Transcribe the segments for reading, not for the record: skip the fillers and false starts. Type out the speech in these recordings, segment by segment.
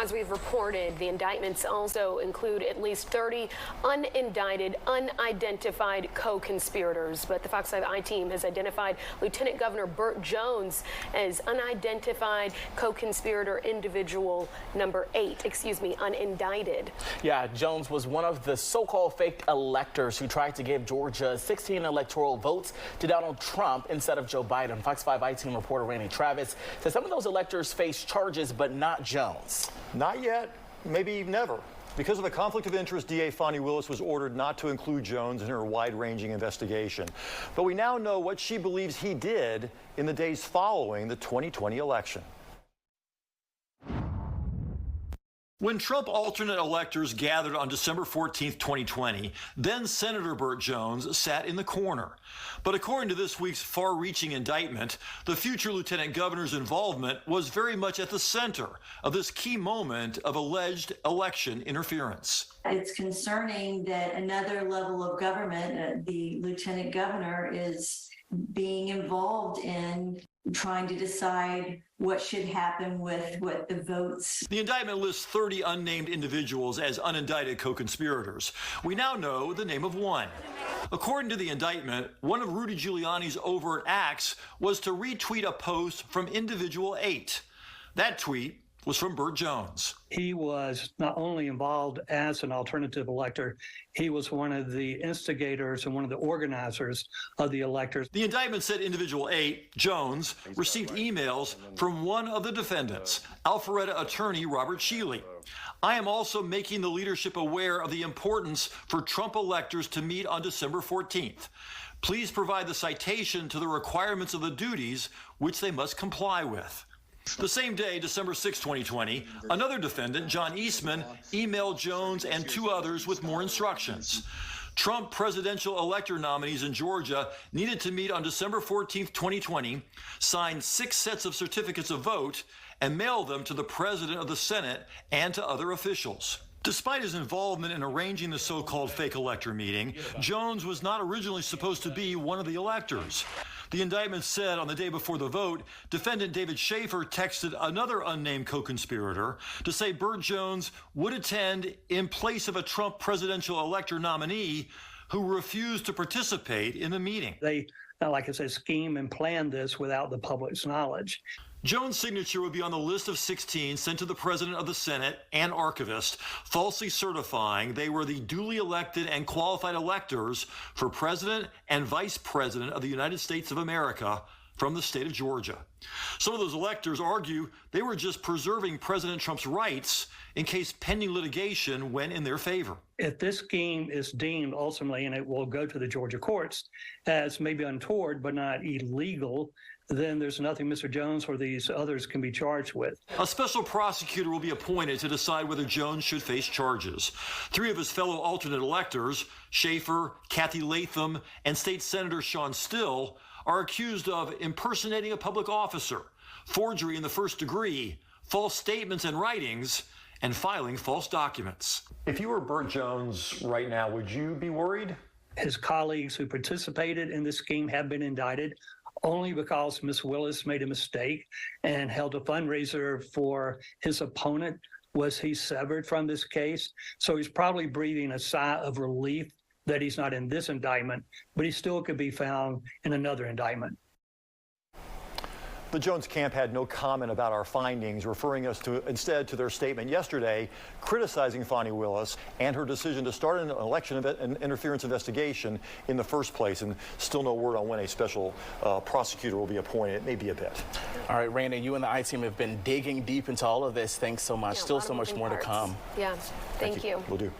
as we've reported, the indictments also include at least 30 unindicted, unidentified co-conspirators. But the Fox 5 I-team has identified Lieutenant Governor Burt Jones as unidentified co-conspirator individual number 8, unindicted. Yeah, Jones was one of the so-called fake electors who tried to give Georgia 16 electoral votes to Donald Trump instead of Joe Biden. Fox 5 I-team reporter Randy Travis says some of those electors face charges, but not Jones. Not yet, maybe never. Because of a conflict of interest, DA Fani Willis was ordered not to include Jones in her wide-ranging investigation. But we now know what she believes he did in the days following the 2020 election. When Trump alternate electors gathered on December 14, 2020, then Senator Burt Jones sat in the corner. But according to this week's far-reaching indictment, the future lieutenant governor's involvement was very much at the center of this key moment of alleged election interference. It's concerning that another level of government, the lieutenant governor, is being involved in trying to decide what should happen with what the votes. The indictment lists 30 unnamed individuals as unindicted co-conspirators. We now know the name of one. According to the indictment, one of Rudy Giuliani's overt acts was to retweet a post from individual 8. That tweet was from Burt Jones. He was not only involved as an alternative elector, he was one of the instigators and one of the organizers of the electors. The indictment said individual 8, Jones, received emails from one of the defendants, Alpharetta attorney Robert Shealy. I am also making the leadership aware of the importance for Trump electors to meet on December 14th. Please provide the citation to the requirements of the duties which they must comply with. The same day, December 6, 2020, another defendant, John Eastman, emailed Jones and 2 others with more instructions. Trump presidential elector nominees in Georgia needed to meet on December 14, 2020, sign 6 sets of certificates of vote, and mail them to the president of the Senate and to other officials. Despite his involvement in arranging the so-called fake elector meeting, Jones was not originally supposed to be one of the electors. The indictment said on the day before the vote, defendant David Schaefer texted another unnamed co-conspirator to say Burt Jones would attend in place of a Trump presidential elector nominee who refused to participate in the meeting. They, like I said, scheme and plan this without the public's knowledge. Jones' signature would be on the list of 16 sent to the president of the Senate and archivist, falsely certifying they were the duly elected and qualified electors for president and vice president of the United States of America from the state of Georgia. Some of those electors argue they were just preserving President Trump's rights in case pending litigation went in their favor. If this scheme is deemed ultimately, and it will go to the Georgia courts, as maybe untoward but not illegal, then there's nothing Mr. Jones or these others can be charged with. A special prosecutor will be appointed to decide whether Jones should face charges. 3 of his fellow alternate electors, Schaefer, Kathy Latham, and State Senator Sean Still, are accused of impersonating a public officer, forgery in the first degree, false statements and writings, and filing false documents. If you were Burt Jones right now, would you be worried? His colleagues who participated in this scheme have been indicted only because Ms. Willis made a mistake and held a fundraiser for his opponent. Was he severed from this case? So he's probably breathing a sigh of relief that he's not in this indictment, but he still could be found in another indictment. The Jones camp had no comment about our findings, referring us instead to their statement yesterday criticizing Fani Willis and her decision to start an election interference investigation in the first place. And still no word on when a special prosecutor will be appointed. It may be a bit. All right, Randy, you and the I-team have been digging deep into all of this. Thanks so much. Yeah, still so much more to come. Yeah, thank you. Will do.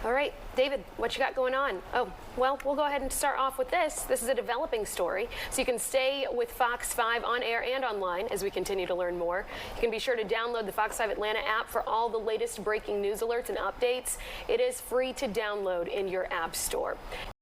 All right, David, what you got going on? Oh, well, we'll go ahead and start off with this. This is a developing story, so you can stay with Fox 5 on air and online as we continue to learn more. You can be sure to download the Fox 5 Atlanta app for all the latest breaking news alerts and updates. It is free to download in your app store.